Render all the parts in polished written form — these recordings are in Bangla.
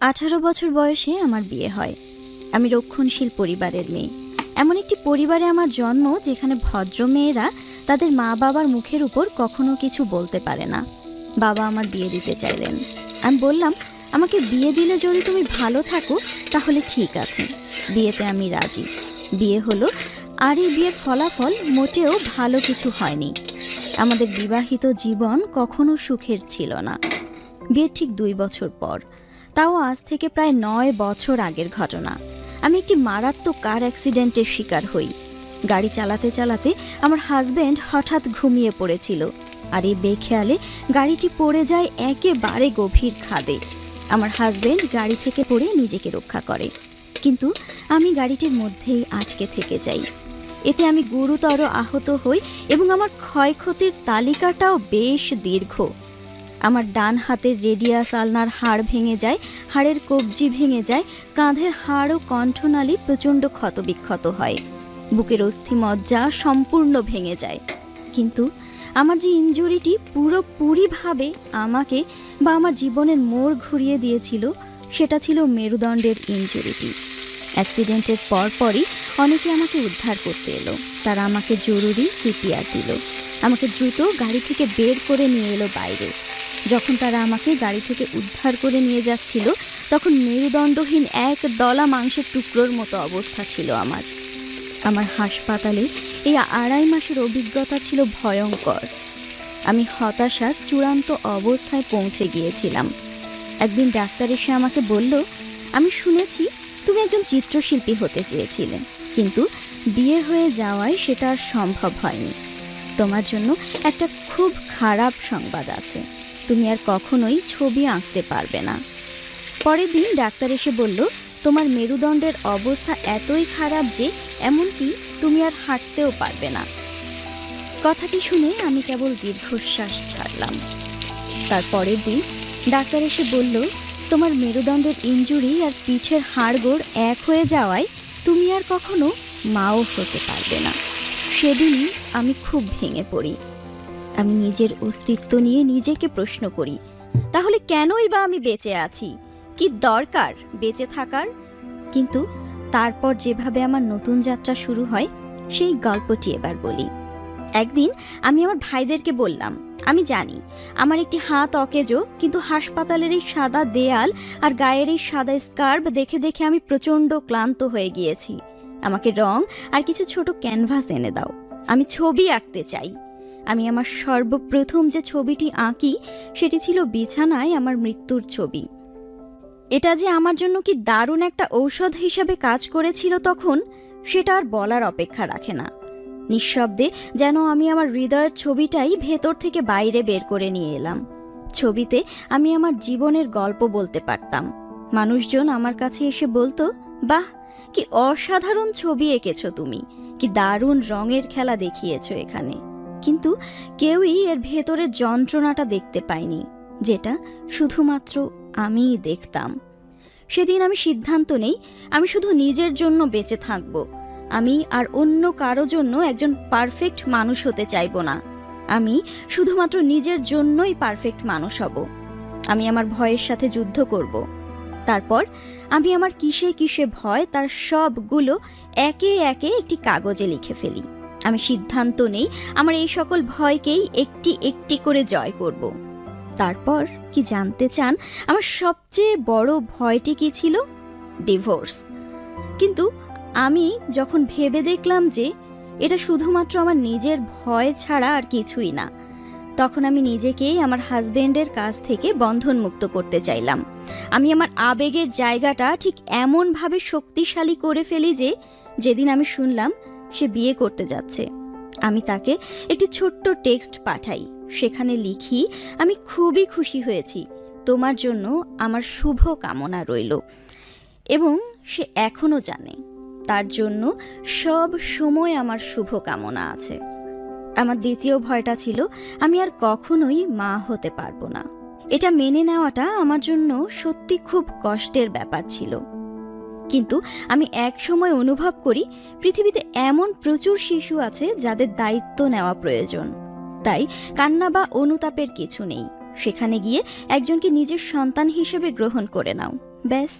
18 বছর বয়সে আমার বিয়ে হয়। আমি রক্ষণশীল পরিবারের মেয়ে। এমন একটি পরিবারে আমার জন্ম যেখানে ভদ্র মেয়েরা তাদের মা বাবার মুখের উপর কখনো কিছু বলতে পারে না। বাবা আমার বিয়ে দিতে চাইলেন। আমি বললাম, আমাকে বিয়ে দিলে যদি তুমি ভালো থাকো তাহলে ঠিক আছে, বিয়েতে আমি রাজি। বিয়ে হলো, আর এই বিয়ের ফলাফল মোটেও ভালো কিছু হয়নি। আমাদের বিবাহিত জীবন কখনো সুখের ছিল না। বিয়ের ঠিক 2 বছর পর, তাও আজ থেকে প্রায় 9 বছর আগের ঘটনা, আমি একটি মারাত্মক কার অ্যাক্সিডেন্টের শিকার হই। গাড়ি চালাতে চালাতে আমার হাজব্যান্ড হঠাৎ ঘুমিয়ে পড়েছিল, আর এই বেখেয়ালে গাড়িটি পড়ে যায় একেবারে গভীর খাদে। আমার হাজব্যান্ড গাড়ি থেকে পড়ে নিজেকে রক্ষা করে, কিন্তু আমি গাড়িটির মধ্যেই আটকে থেকে যাই। এতে আমি গুরুতর আহত হই এবং আমার ক্ষয়ক্ষতির তালিকাটাও বেশ দীর্ঘ। আমার ডান হাতের রেডিয়াস আলনার হাড় ভেঙে যায়, হাড়ের কবজি ভেঙে যায়, কাঁধের হাড় ও কণ্ঠনালী প্রচণ্ড ক্ষতবিক্ষত হয়, বুকের অস্থিমজ্জা সম্পূর্ণ ভেঙে যায়। কিন্তু আমার যে ইনজুরিটি পুরোপুরিভাবে আমাকে বা আমার জীবনের মোড় ঘুরিয়ে দিয়েছিল, সেটা ছিল মেরুদণ্ডের ইনজুরিটি। অ্যাক্সিডেন্টের পরপরই অনেকে আমাকে উদ্ধার করতে এলো। তারা আমাকে জরুরি সিপিআর দিল, আমাকে দ্রুত গাড়ি থেকে বের করে নিয়ে এলো বাইরে। যখন তারা আমাকে গাড়ি থেকে উদ্ধার করে নিয়ে যাচ্ছিল, তখন মেরুদণ্ডহীন এক দলা মাংসের টুকরোর মতো অবস্থা ছিল আমার। আমার হাসপাতালে এই 2.5 মাসের অভিজ্ঞতা ছিল ভয়ঙ্কর। আমি হতাশার চূড়ান্ত অবস্থায় পৌঁছে গিয়েছিলাম। একদিন ডাক্তার এসে আমাকে বলল, আমি শুনেছি তুমি একজন চিত্রশিল্পী হতে চেয়েছিলে, কিন্তু বিয়ে হয়ে যাওয়ায় সেটা আর সম্ভব হয়নি। তোমার জন্য একটা খুব খারাপ সংবাদ আছে, তুমি আর কখনোই ছবি আঁকতে পারবে না। পরের দিন ডাক্তার এসে বলল, তোমার মেরুদণ্ডের অবস্থা এতই খারাপ যে এমনকি তুমি আর হাঁটতেও পারবে না। কথাটি শুনে আমি কেবল দীর্ঘশ্বাস ছাড়লাম। তার পরের দিন ডাক্তার এসে বলল, তোমার মেরুদণ্ডের ইনজুরি আর পিঠের হাড়গোড় এক হয়ে যাওয়ায় তুমি আর কখনো মাও হতে পারবে না। সেদিনই আমি খুব ভেঙে পড়ি। আমি নিজের অস্তিত্ব নিয়ে নিজেকে প্রশ্ন করি, তাহলে কেনই বা আমি বেঁচে আছি? কি দরকার বেঁচে থাকার? কিন্তু তারপর যেভাবে আমার নতুন যাত্রা শুরু হয়, সেই গল্পটি এবার বলি। একদিন আমি আমার ভাইদেরকে বললাম, আমি জানি আমার একটি হাত অকেজো, কিন্তু হাসপাতালের এই সাদা দেয়াল আর গায়ের এই সাদা স্কার্ফ দেখে দেখে আমি প্রচণ্ড ক্লান্ত হয়ে গিয়েছি। আমাকে রং আর কিছু ছোট ক্যানভাস এনে দাও, আমি ছবি আঁকতে চাই। আমি আমার সর্বপ্রথম যে ছবিটি আঁকি সেটি ছিল বিছানায় আমার মৃত্যুর ছবি। এটা যে আমার জন্য কি দারুণ একটা ঔষধ হিসাবে কাজ করেছিল তখন, সেটা আর বলার অপেক্ষা রাখে না। নিঃশব্দে যেন আমি আমার হৃদয়ের ছবিটাই ভেতর থেকে বাইরে বের করে নিয়ে এলাম। ছবিতে আমি আমার জীবনের গল্প বলতে পারতাম। মানুষজন আমার কাছে এসে বলতো, বাহ, কি অসাধারণ ছবি এঁকেছো তুমি, কি দারুণ রঙের খেলা দেখিয়েছো এখানে। কিন্তু কেউই এর ভেতরের যন্ত্রণাটা দেখতে পায়নি, যেটা শুধুমাত্র আমিই দেখতাম। সেদিন আমি সিদ্ধান্ত নেই, আমি শুধু নিজের জন্য বেঁচে থাকব। আমি আর অন্য কারো জন্য একজন পারফেক্ট মানুষ হতে চাইব না। আমি শুধুমাত্র নিজের জন্যই পারফেক্ট মানুষ হব। আমি আমার ভয়ের সাথে যুদ্ধ করব। তারপর আমি আমার কিসে কিসে ভয় তার সবগুলো একে একে একটি কাগজে লিখে ফেলি। আমি সিদ্ধান্ত নেই আমার এই সকল ভয়কেই একটি একটি করে জয় করব। তারপর কি জানতে চান, আমার সবচেয়ে বড় ভয়টি কি ছিল? ডিভোর্স। কিন্তু আমি যখন ভেবে দেখলাম যে এটা শুধুমাত্র আমার নিজের ভয় ছাড়া আর কিছুই না, তখন আমি নিজেকেই আমার হাজবেন্ডের কাছ থেকে বন্ধনমুক্ত করতে চাইলাম। আমি আমার আবেগের জায়গাটা ঠিক এমনভাবে শক্তিশালী করে ফেলি যে যেদিন আমি শুনলাম সে বিয়ে করতে যাচ্ছে, আমি তাকে একটি ছোট্ট টেক্সট পাঠাই। সেখানে লিখি, আমি খুবই খুশি হয়েছি, তোমার জন্য আমার শুভ কামনা রইল। এবং সে এখনও জানে তার জন্য সব সময় আমার শুভ কামনা আছে। আমার দ্বিতীয় ভয়টা ছিল, আমি আর কখনোই মা হতে পারবো না। এটা মেনে নেওয়াটা আমার জন্য সত্যি খুব কষ্টের ব্যাপার ছিল। কিন্তু আমি এক সময় অনুভব করি, পৃথিবীতে এমন প্রচুর শিশু আছে যাদের দায়িত্ব নেওয়া প্রয়োজন। তাই কান্না বা অনুতাপের কিছু নেই। সেখানে গিয়ে একজনকে নিজের সন্তান হিসেবে গ্রহণ করে নাও। ব্যাস।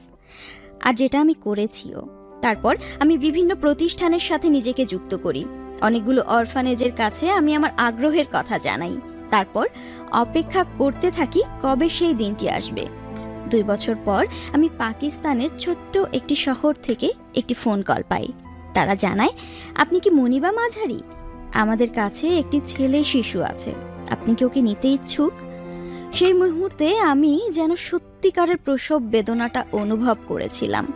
আর যেটা আমি করেছিও। তারপর আমি বিভিন্ন প্রতিষ্ঠানের সাথে নিজেকে যুক্ত করি, অনেকগুলো অরফানেজের কাছে আমি আমার আগ্রহের কথা জানাই। তারপর অপেক্ষা করতে থাকি কবে সেই দিনটি আসবে। 2 বছর পর আমি পাকিস্তানের ছোট্ট একটি শহর থেকে একটি ফোন কল পাই। তারা জানায়, আপনি কি মনিবা মাঝারি? আমাদের কাছে একটি ছেলে শিশু আছে, আপনি কি ওকে নিতে ইচ্ছুক? সেই মুহূর্তে আমি যেন সত্যিকারের প্রসব বেদনাটা অনুভব করেছিলাম।